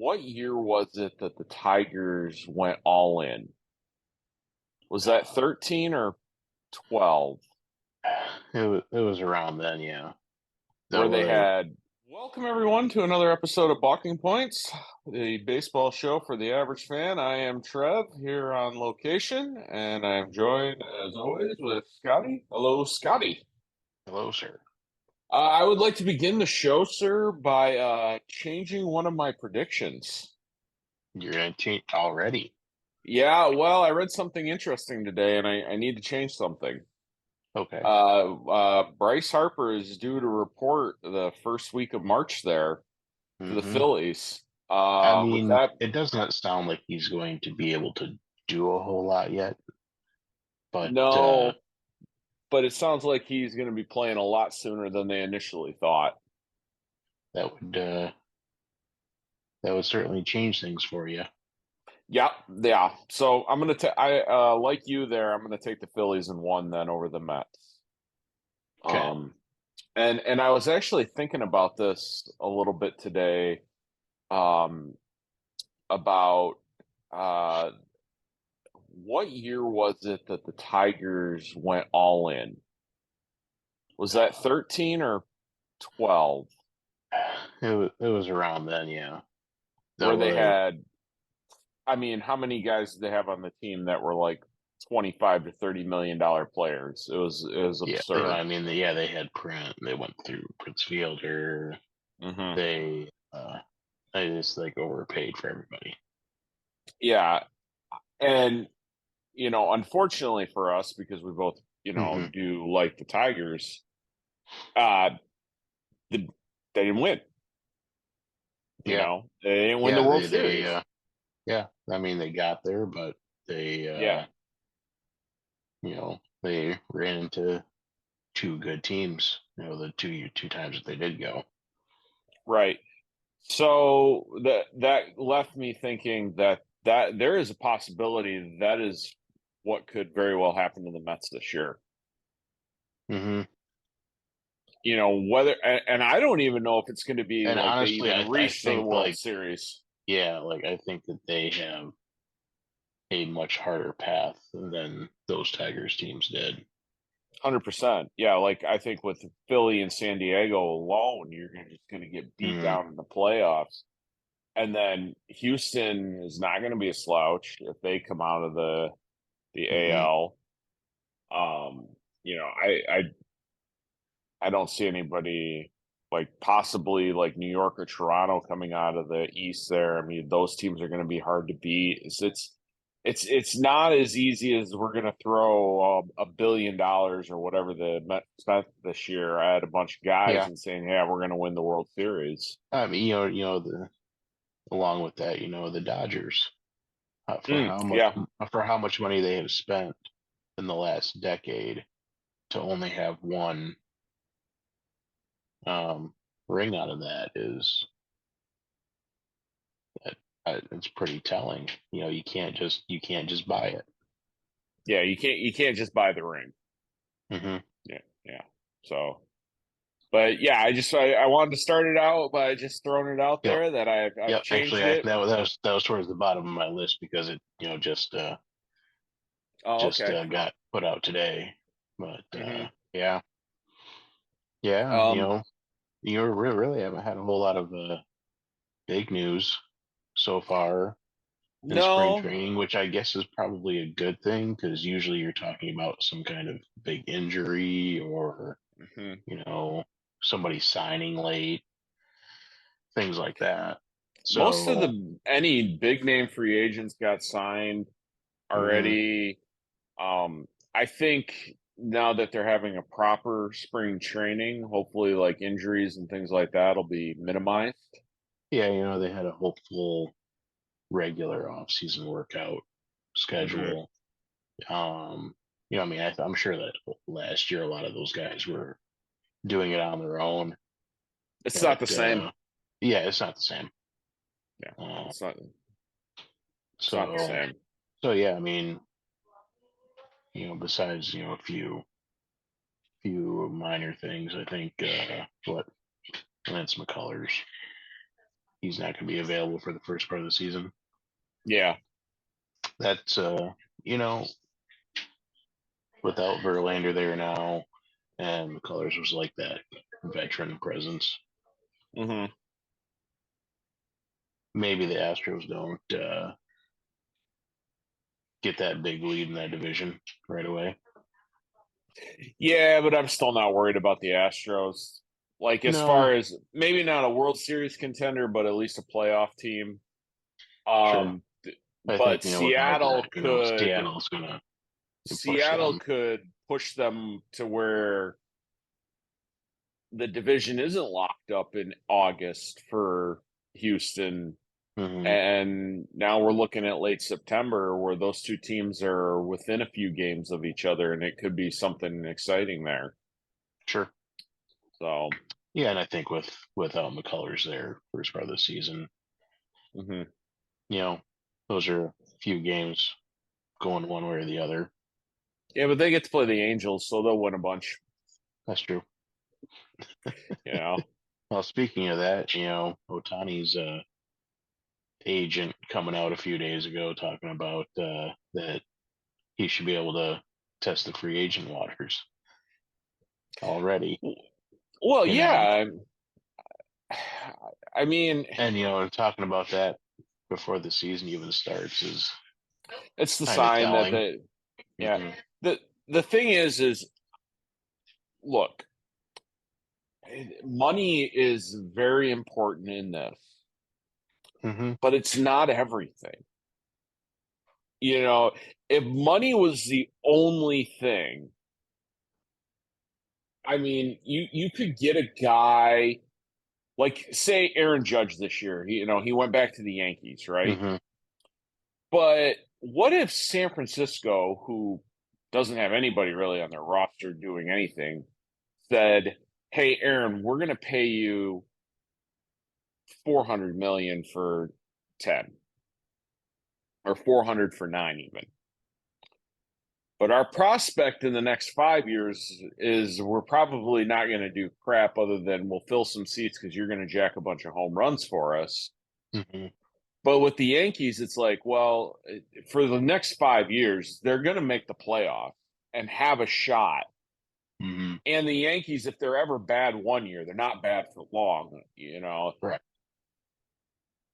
What year was it that the Tigers went all in? Was that 13 or 12? It was around then, yeah. That Where they was had, welcome everyone to another episode of Balking Points, the baseball show for the average fan. I am Trev here on location, and I am joined as always with Scotty. Hello, Scotty. hello, sir. I would like to begin the show, sir, by changing one of my predictions. You're gonna change already. Yeah, well, I read something interesting today, and I need to change something. Okay. Bryce Harper is due to report the first week of March there for the hmm Phillies. I With mean, that, it does not sound like he's going to be able to do a whole lot yet, but no, but it sounds like he's going to be playing a lot sooner than they initially thought. that would uh, that would certainly change things for you. Yeah, yeah. So I'm gonna take. I like you there. I'm gonna take the Phillies in one then over the Mets. Okay. Um, and I was actually thinking about this a little bit today. Um, about uh what year was it that the Tigers went all in? Was that 13 or 12? It was around then, yeah. That Where they was had, I mean, how many guys did they have on the team that were like 25 to 30 million dollar players? It was yeah. absurd. I mean, yeah, they had Print. They went through Prince Fielder. Hmm. They just like overpaid for everybody. Yeah, and unfortunately for us, because we both hmm do like the Tigers, uh, the, they didn't win. Yeah. They didn't win the Yeah. World They Series. Yeah, I mean they got there, but Yeah, they ran into two good teams. The two times that they did go. right. So that left me thinking that there is a possibility that is what could very well happen to the Mets this year. hmm Whether and I don't even know if it's going to be And like they honestly, even I reach the think World like Series. I think that they have a much harder path than those Tigers teams did. 100%. Yeah, like I think with Philly and San Diego alone, just going to get beat hmm down in the playoffs. And then Houston is not going to be a slouch if they come out of the hmm AL. I don't see anybody like possibly like New York or Toronto coming out of the East there. I mean, those teams are going to be hard to beat. It's not as easy as we're going to throw $1 billion or whatever the Mets spent this year at a bunch of guys Yeah, and saying, "Yeah, we're going to win the World Series." I mean the along with that, the Dodgers Yeah, for how much money they have spent in the last decade to only have one um, ring out of that is that it's pretty telling. You can't just buy it. yeah. You can't just buy the ring. hmm Yeah, yeah. So. But yeah, I wanted to start it out by just throwing it out Yep, there that I've yep. Actually, changed it. that was towards the bottom of my list because it Oh, okay. got put out today. But Hmm. yeah, yeah. Um, Really haven't had a whole lot of big news so far in spring no. training, which I guess is probably a good thing because usually you're talking about some kind of big injury or Hmm. you know somebody signing late, things like that. Most of So, the any big name free agents got signed mhm, already. I think now that they're having a proper spring training, hopefully like injuries and things like that will be minimized. yeah, they had a hopeful regular off-season workout Hmm. schedule. I mean, I'm sure that last year a lot of those guys were doing it on their own, It's not but the same. yeah, it's not the same. Yeah, Uh, it's not the so, same. so yeah, I mean, besides a few minor things, I think what Lance McCullers he's not going to be available for the first part of the season. Yeah. That's you know, without Verlander there now, and McCullers was like that veteran presence. Hmm. Maybe the Astros don't get that big lead in that division right away. Yeah, but I'm still not worried about the Astros. Like, as No, far as maybe not a World Series contender, but at least a playoff team. sure. Um, I think but without that, Seattle's gonna push Seattle them. could push them to where the division isn't locked up in August for Houston. Hmm. And now we're looking at late September where those two teams are within a few games of each other, and it could be something exciting there. Sure. So, Yeah, and I think without McCullers there first part of the season, mhm. you know, those are a few games going one way or the other. Yeah, but they get to play the Angels, so they'll win a bunch, That's true. you know. Well, speaking of that, Otani's agent coming out a few days ago talking about that he should be able to test the free agent waters already, Well, you know, yeah. I mean, and talking about that before the season even starts is it's the kind of sign that telling. the yeah. Hmm. The thing is look, money is very important in this, Hmm. but it's not everything. You know, if money was the only thing, I mean, you could get a guy like say Aaron Judge this year. He went back to the Yankees, right? Hmm. But what if San Francisco, who doesn't have anybody really on their roster doing anything, said, "Hey, Aaron, we're going to pay you 400 million for 10 or 400 for 9 even. But our prospect in the next 5 years is we're probably not going to do crap other than we'll fill some seats because you're going to jack a bunch of home runs for us." Hmm. But with the Yankees, it's like, well, for the next 5 years, they're going to make the playoff and have a shot. Hmm. And the Yankees, if they're ever bad one year, they're not bad for long. Right.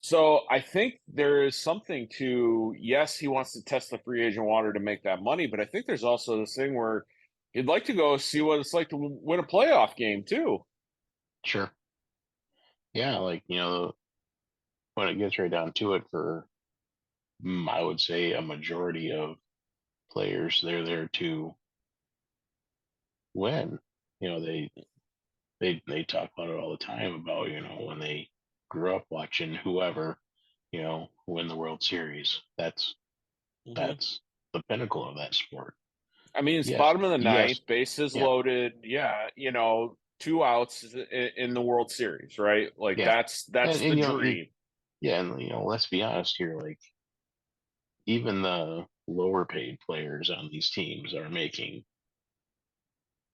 So I think there is something to, yes, he wants to test the free agent water to make that money, but I think there's also this thing where he'd like to go see what it's like to win a playoff game too. Sure. Yeah, like when it gets right down to it, for I would say a majority of players, they're there to win. They talk about it all the time about when they grew up watching whoever win the World Series. Hmm. That's the pinnacle of that sport. I mean, it's Yes, bottom of the yes, ninth, bases yeah, loaded. Yeah, 2 outs in the World Series, right? Like yeah, that's the and dream. yeah, and let's be honest here. Like even the lower paid players on these teams are making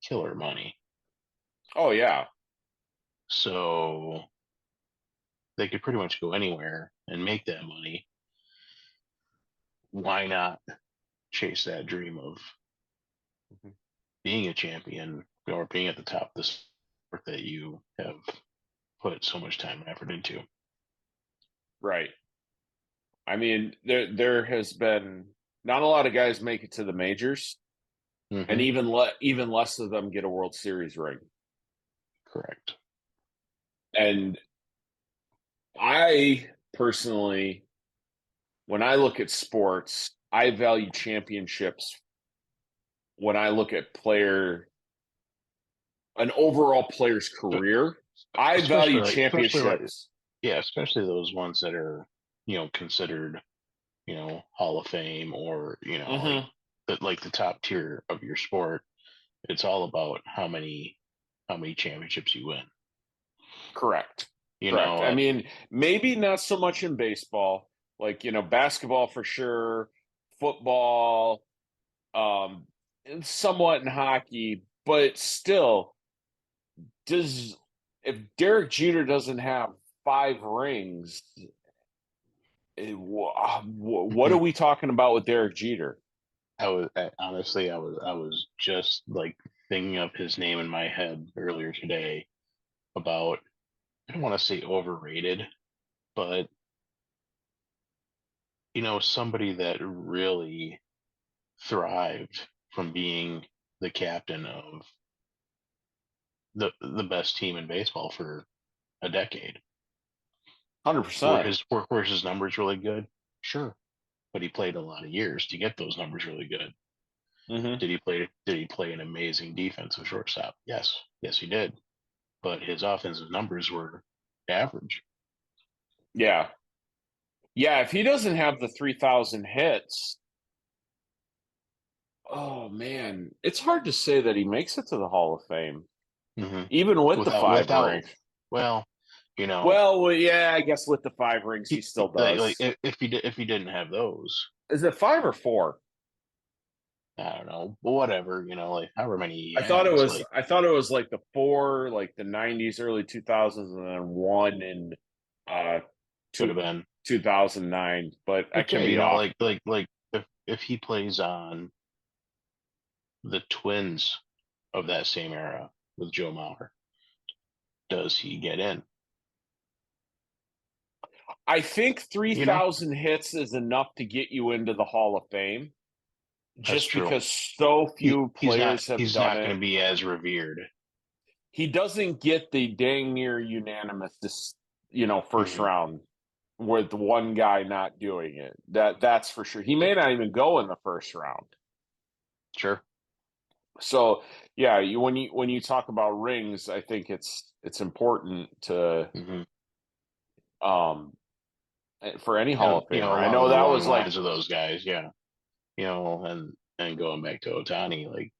killer money, Oh yeah. so they could pretty much go anywhere and make that money. Why not chase that dream of Mhm. being a champion or being at the top of the sport that you have put so much time and effort into? Right. I mean, there has been not a lot of guys make it to the majors, and Hmm. even less of them get a World Series ring. Correct. And I personally, when I look at sports, I value championships when I look at an overall player's But career. I especially value like championships. yeah, especially those ones that are considered Hall of Fame, or Hmm. like the top tier of your sport. It's all about how many championships you win. Correct. You Correct. know, I uh, mean, maybe not so much in baseball, like, basketball for sure, football, and somewhat in hockey, but still, does if Derek Jeter doesn't have 5 rings. What are we talking about with Derek Jeter? Honestly, I was just like thinking of his name in my head earlier today about, I don't want to say overrated, but somebody that really thrived from being the captain of the best team in baseball for a decade. Were 100%. his numbers really good? Sure, but he played a lot of years to get those numbers really good. Hmm. Did he play an amazing defensive shortstop? Yes, yes he did. But his offensive numbers were average. Yeah. Yeah, if he doesn't have the 3,000 hits, oh man, it's hard to say that he makes it to the Hall of Fame, Hmm. even with the Without five without rings. well, you know, Well, yeah, I guess with the 5 rings, he still like does. if he didn't have those, Is it 5 or 4? I don't know, but whatever, like however many he I thought it has, was. like I thought it was like the 4, like the '90s, early 2000s, and then one in uh could two have been 2009. But I can okay, be off. like if he plays on the Twins of that same era with Joe Mauer, does he get in? I think three You know, thousand hits is enough to get you into the Hall of Fame, that's just true. because so few He's not players have he's done not going it. to be as revered. He doesn't get the dang near unanimous, this first Hmm. round with one guy not doing it. That's for sure. He may not even go in the first round. Sure. So yeah, when you talk about rings, I think it's important to Hmm. um for any Hall And of Famer. I know that along was the like lines of those guys, yeah. And going back to Otani, like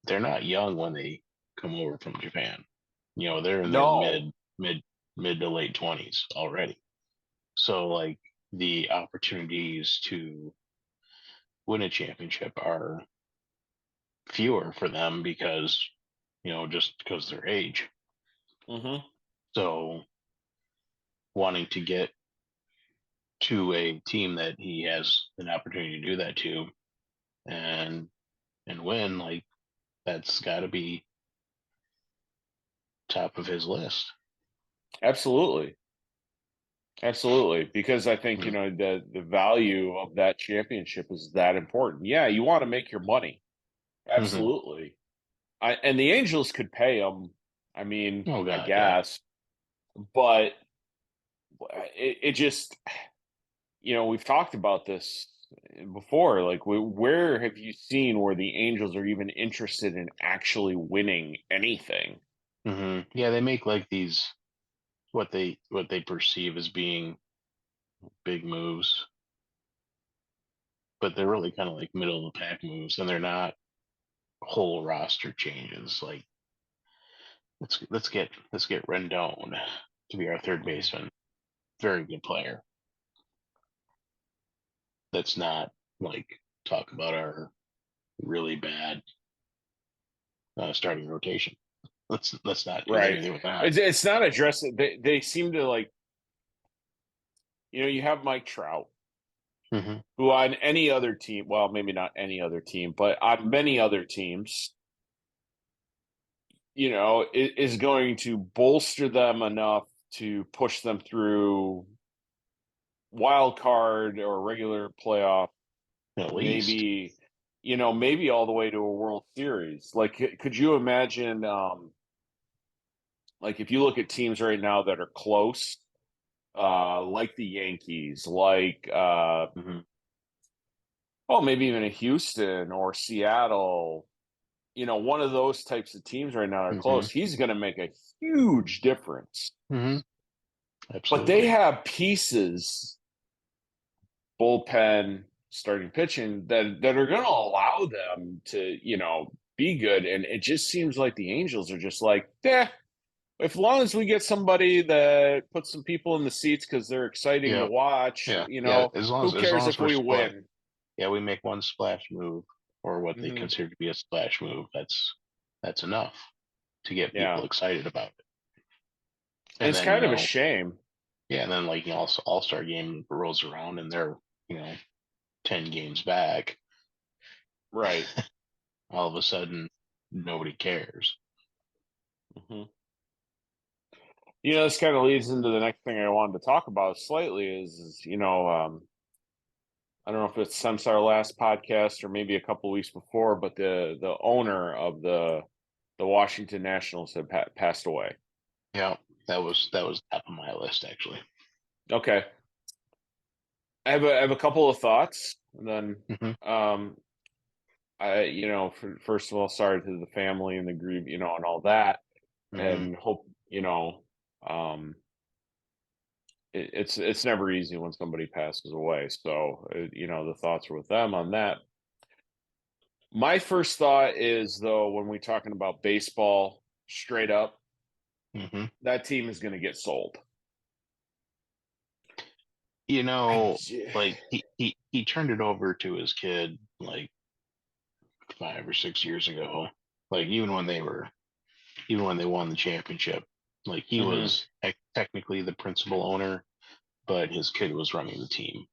they're not young when they come over from Japan. They're in their no. mid mid to late 20s already. So like the opportunities to win a championship are fewer for them because just because of their age. Hmm. So wanting to get to a team that he has an opportunity to do that to and win, like that's got to be top of his list. Absolutely. Absolutely. Because I think, Mm-hmm. the value of that championship is that important. Yeah, you want to make your money. Mm-hmm. Absolutely. And the Angels could pay him. I mean, Oh I God, yeah. guess, but it just, we've talked about this before. Like, where have you seen where the Angels are even interested in actually winning anything? Yeah, they make like these what they perceive as being big moves, but they're really kind of like middle of the pack moves, and they're not whole roster changes. Like let's get Rendon to be our third baseman. Very good player. Let's not like talk about our really bad starting rotation. Let's not do Right. anything with that. It's not addressed. They seem to like, you have Mike Trout, Hmm. who on any other team, well, maybe not any other team, but on many other teams, is going to bolster them enough to push them through wild card or regular playoff, At least. maybe, maybe all the way to a World Series. Like, could you imagine, like if you look at teams right now that are close, like the Yankees, like, Hmm. oh, maybe even a Houston or Seattle, one of those types of teams right now are Hmm. close. He's going to make a huge difference. Hmm. But they Absolutely. have pieces, bullpen, starting pitching that are going to allow them to, be good. And it just seems like the Angels are just like, yeah, if long as we get somebody that puts some people in the seats because they're exciting to Yeah. watch, Yeah. As long who cares as if we're we split, win? yeah, we make one splash move or what they Hmm. consider to be a splash move. That's enough to get Yeah. people excited about it. And It's then, kind of a shame. yeah, and then All-Star game rolls around and they're, 10 games back. Right. All of a sudden, nobody cares. Hmm. This kind of leads into the next thing I wanted to talk about slightly I don't know if it's since our last podcast or maybe a couple weeks before, but the owner of the Washington Nationals had passed away. Yeah, that was top of my list actually. Okay, I have a couple of thoughts, and then Hmm. um, first of all, sorry to the family and the grief, and all that, Hmm. and hope um, it's never easy when somebody passes away. So the thoughts are with them on that. My first thought is though, when we're talking about baseball, straight up, Hmm. that team is going to get sold. You I know, j- like he turned it over to his kid like 5 or 6 years ago. Like even when they won the championship, like he Mhm. was technically the principal owner, but his kid was running the team.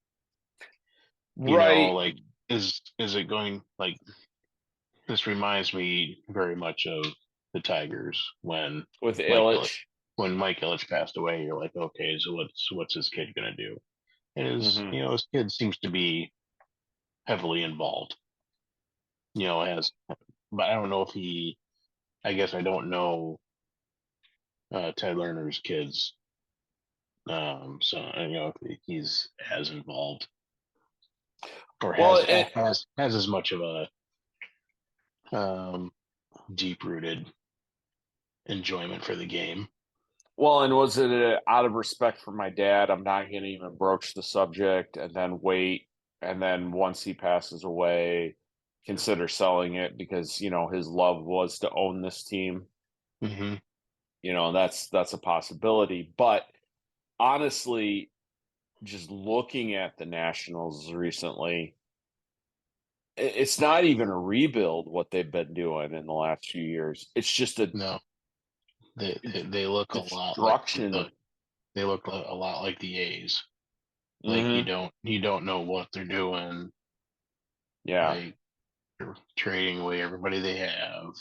Right, Like is it going like this reminds me very much of the Tigers when with Mike Ilitch Illich. when Mike Ilitch passed away. You're like, okay, so what's his kid gonna do? And Mhm. his kid seems to be heavily involved. Has but I don't know if he. I guess I don't know Ted Lerner's kids. So if he's as involved or Well, has as much of a um, deep rooted enjoyment for the game. and was it out of respect for my dad? I'm not going to even broach the subject, and then wait, and then once he passes away, consider selling it because his love was to own this team. Hmm. That's a possibility. But honestly, just looking at the Nationals recently, it's not even a rebuild what they've been doing in the last few years. It's just a No, they look a lot like destruction. they look a lot like the A's. Like Hmm. you don't know what they're doing. Yeah. Like they're trading away everybody they have,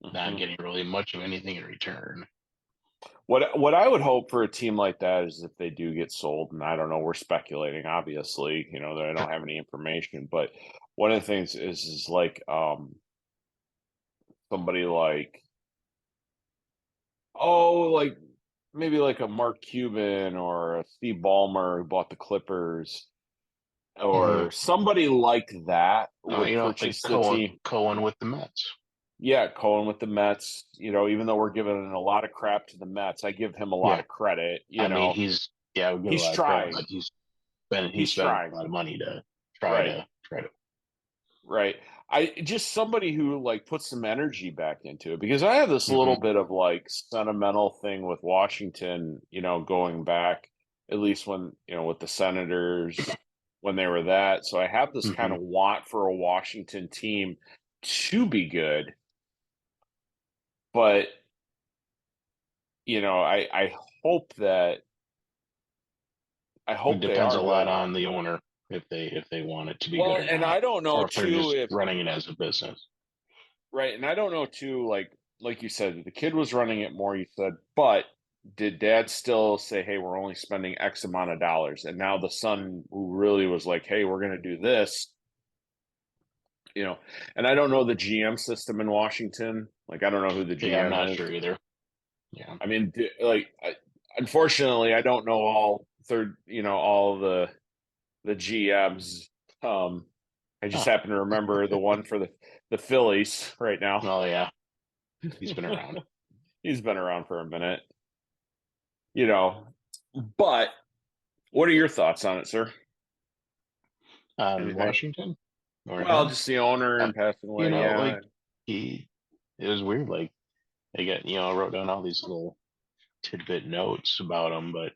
not Hmm. getting really much of anything in return. What I would hope for a team like that is if they do get sold, and I don't know, we're speculating, obviously, that I don't have any information, but one of the things is like somebody like, like maybe like a Mark Cuban or a Steve Ballmer who bought the Clippers Hmm. or somebody like that would Like purchase the team. Cohen with the Mets. Yeah, Cohen with the Mets, even though we're giving a lot of crap to the Mets, I give him a lot Yeah, of credit. I mean I would give a He's lot of credit, trying. but he's He's spending a trying. lot of money to Right. try to. Right. I just somebody who like puts some energy back into it because I have this Hmm. little bit of like sentimental thing with Washington, going back at least when, with the Senators when they were that. So I have this kind Hmm. of want for a Washington team to be good, but I hope that I It hope they depends are a lot good. on the owner if they want it to be good Well, or and not, I don't know or if they're too just if running it as a business. right, and I don't know too, like you said, the kid was running it more, you said, but did dad still say, hey, we're only spending X amount of dollars? And now the son who really was like, hey, we're gonna do this, you know, and I don't know the GM system in Washington. Like I don't know who the Yeah, I'm not GM is. sure either. Yeah. I mean, unfortunately, I don't know all the GMs. Um, I just Oh, happen to remember the one for the Phillies right now. well, yeah, he's been around. He's been around for a minute, you know. But what are your thoughts on it, sir? On Anything? Washington or Well, him, just the owner uh, and passing away. Yeah. like he, it was weird. Like I got, I wrote down all these little tidbit notes about him, but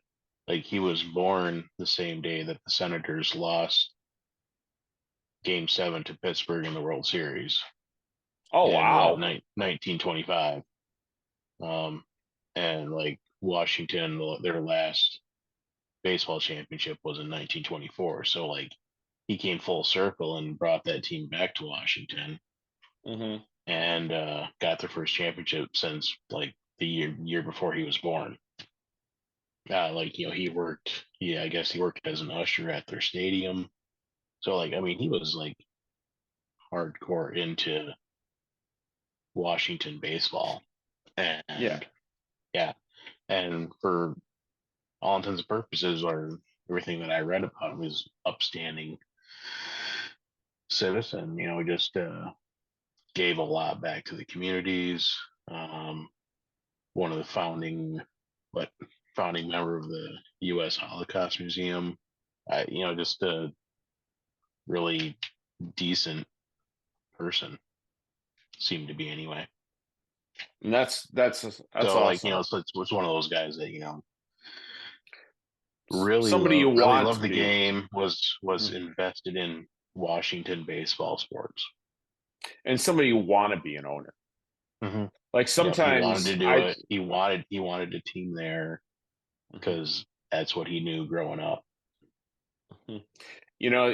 like he was born the same day that the Senators lost Game 7 to Pittsburgh in the World Series Oh in wow. 1925. Um, and like Washington, their last baseball championship was in 1924. So like he came full circle and brought that team back to Washington Hmm. and got their first championship since like the year before he was born. Like he worked. Yeah, I guess he worked as an usher at their stadium. So like, I mean, he was like hardcore into Washington baseball, Yeah. and yeah, and for all intents and purposes, or everything that I read about him is upstanding citizen. Just gave a lot back to the communities. Um, One of the what founding member of the U.S. Holocaust Museum. Just a really decent person seemed to be anyway. And that's So like awesome. it's one of those guys that Somebody you really want loved to the be. game, was Mhm. invested in Washington baseball sports. And somebody you want to be an owner. Hmm. Like Yep, he wanted sometimes to do I, it. He wanted a team there Mhm. because that's what he knew growing up. Mhm. You know,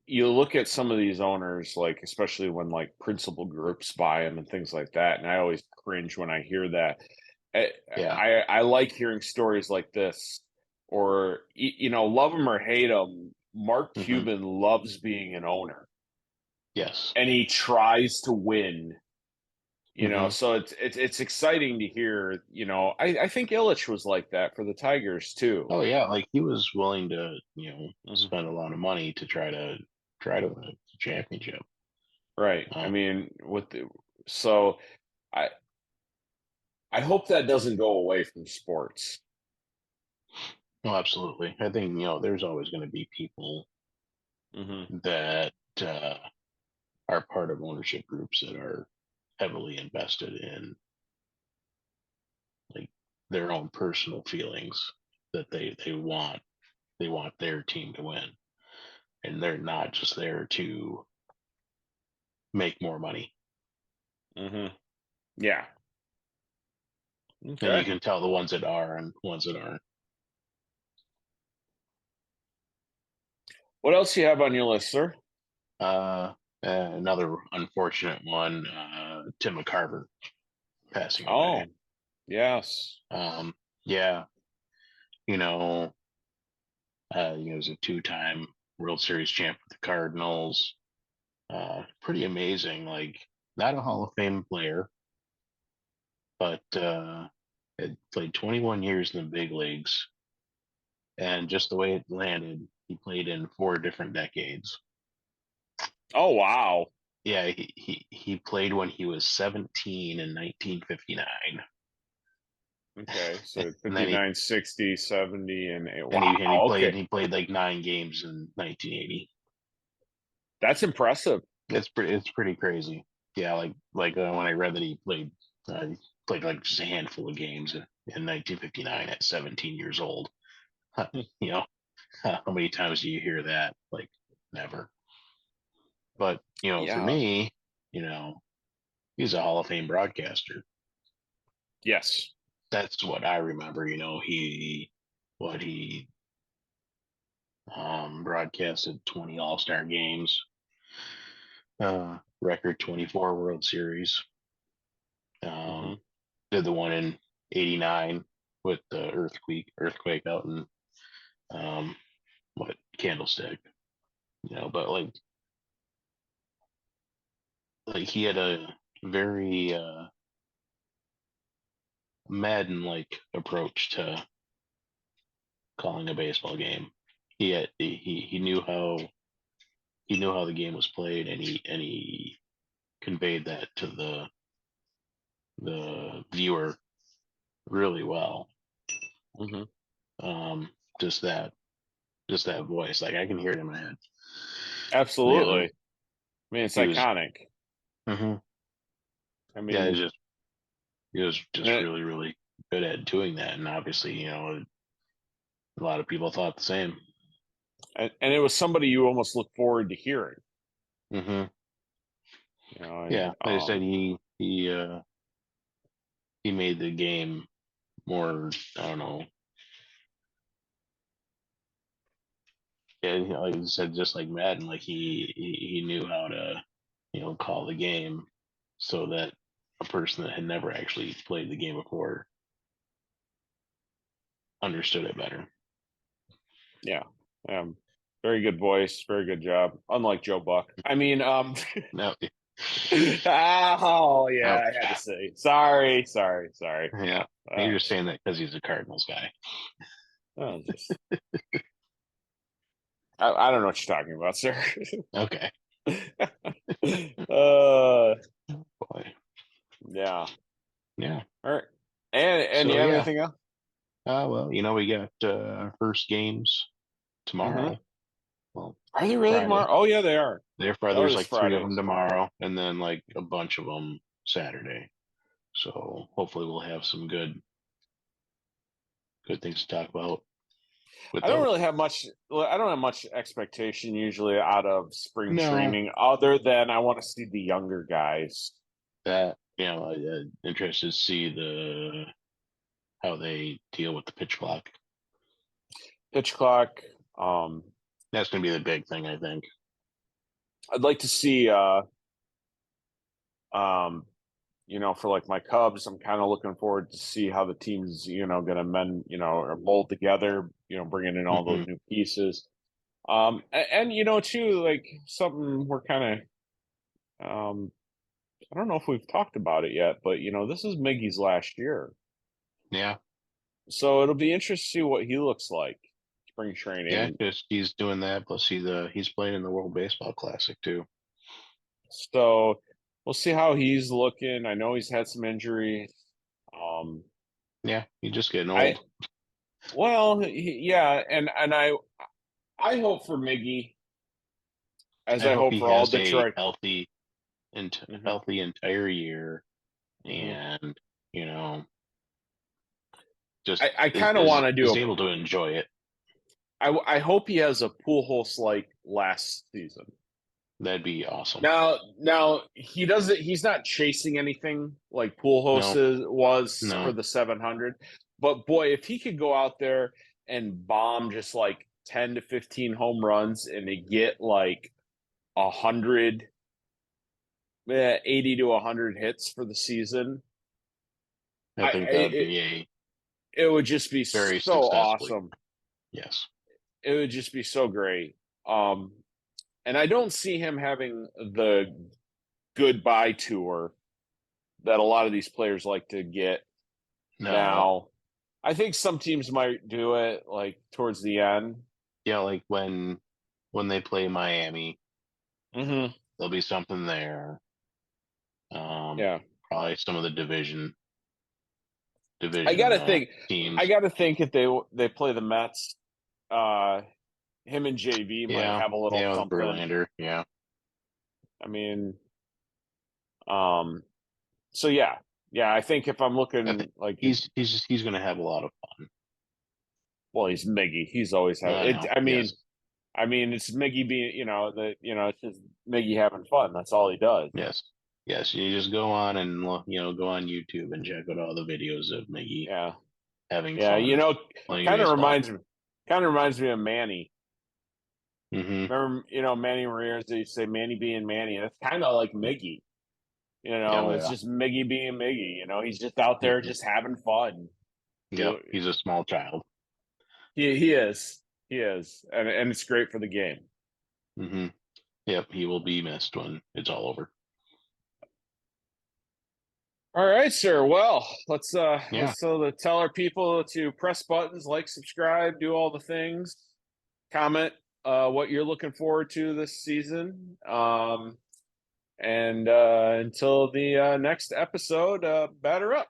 you look at some of these owners, like especially when like principal groups buy them and things like that, and I always cringe when I hear that. I Yeah. I like hearing stories like this, or love them or hate them. Mark Hmm. Cuban loves being an owner, Yes. and he tries to win. Hmm. So it's exciting to hear. I think Illich was like that for the Tigers too. Oh yeah, like he was willing to Hmm. spend a lot of money to try to win a championship. Right. I Um, mean, so I I hope that doesn't go away from sports. no, absolutely. I think there's always going to be people Hmm. that are part of ownership groups that are heavily invested in like their own personal feelings that they want their team to win, and they're not just there to make more money. Hmm. Yeah. And you Okay. can tell the ones that are and ones that aren't. What else do you have on your list, sir? Uh, Another unfortunate one, Tim McCarver passing away. Oh, yes. Yeah, you know, he was a two-time World Series champ with the Cardinals. Pretty amazing. Like, not a Hall of Fame player, but had played 21 years in the big leagues. And just the way it landed, he played in four different decades. Oh, wow. Yeah, he played when he was 17 in 1959. Okay. So And then 59, 60, 70, and he wow. Okay. played like 9 games in 1980. That's impressive. It's pretty crazy. Yeah, when I read that he played like just a handful of games in 1959 at 17 years old. Huh, you know, how many times do you hear that? Like never. But for Yeah. me, you know, he's a Hall of Fame broadcaster. Yes. That's what I remember. What he broadcasted 20 All Star games, record 24 World Series. Hmm. Um, did the one in '89 with the earthquake out in um, what Candlestick, but like he had a very Madden like approach to calling a baseball game. He knew how the game was played, and he conveyed that to the viewer really well. Hmm. Um, just that voice, like I can hear it in my head. You Absolutely. know, I mean, it's he was. iconic. Mhm. I Yeah, mean, he was and just it, really really good at doing that, and obviously a lot of people thought the same. and it was somebody you almost look forward to hearing. Hmm. And Yeah, like I said, he made the game more, I don't know. Yeah, like I said, just like Madden, like he knew how to, call the game so that a person that had never actually played the game before understood it better. Yeah. Very good voice, very good job. Unlike Joe Buck. I mean, No, oh yeah, no, I had to say. Sorry. yeah, you're Uh, just saying that because he's a Cardinals guy. just I don't know what you're talking about, sir. Okay, uh, boy, yeah. yeah. All right. And you So have yeah, anything else? well, we got first games Mm-hmm. tomorrow. Well, Are they really Friday. tomorrow? Oh yeah, they are. Oh, There's this like three of Friday. them tomorrow, and then like a bunch of them Saturday. So hopefully we'll have some good things to talk about with I don't those. really have much. I don't have much expectation usually out of spring No, training, other than I want to see the younger guys. that interested to see the how they deal with the pitch clock. Pitch clock. Um, That's going to be the big thing, I think. I'd like to see. Um, for like my Cubs, I'm kind of looking forward to see how the team's going to mend, or mold together. Bringing in all those Hmm. new pieces. And too, like something we're kind of. I don't know if we've talked about it yet, but this is Miggy's last year. Yeah, So it'll be interesting to see what he looks like spring yeah, training. just he's doing that. Plus, he's playing in the World Baseball Classic too. So we'll see how he's looking. I know he's had some injuries. Um, Yeah, he's just getting I old. well, yeah, and I hope for Miggy as I I hope hope he for all has a Detroit. healthy and Hmm. healthy entire year, Hmm. and you know, just I is kind of is want to do is a. able to enjoy it. I hope he has a pool host like last season. That'd be awesome. Now he doesn't. He's not chasing anything like No, was for no, the 700. But boy, if he could go out there and bomb just like 10 to 15 home runs and they get like 100, 80 to 100 hits for the season, I think that would be a it would just be very so successful. awesome. Yes. It would just be so great. And I don't see him having the goodbye tour that a lot of these players like to get No. now. I think some teams might do it like towards the end. Yeah, like when they play Miami, Hmm. there'll be something there. Um, Yeah, Probably some of the I division gotta think. I teams. gotta think if they play the Mets, uh, him and JV might Yeah, have a little yeah, with something. Verlander. Yeah, I mean, um, so yeah. I think if I'm I think looking like, he's going to have a lot of fun. well, he's Miggy. He's always have I it. know. Yes, I mean, it's Miggy being, it's just Miggy having fun. That's all he does. yes, yes. You just go on and go on YouTube and check out all the videos of Miggy Yeah, having yeah. fun playing Kind of baseball. reminds me, kind of reminds me of Manny. Hmm. Remember, Manny Ramirez, they say Manny being Manny. That's kind of like Miggy. Yeah, It's well, just Miggy being Miggy. He's just out yeah. there just having fun. Yep. Do He's a small child. he is. He is. And it's great for the game. Hmm. Yep. He will be missed when it's all over. All right, sir. Well, Yeah. let's tell our people to press buttons, like, subscribe, do all the things, comment what you're looking forward to this season. And until the next episode, batter up.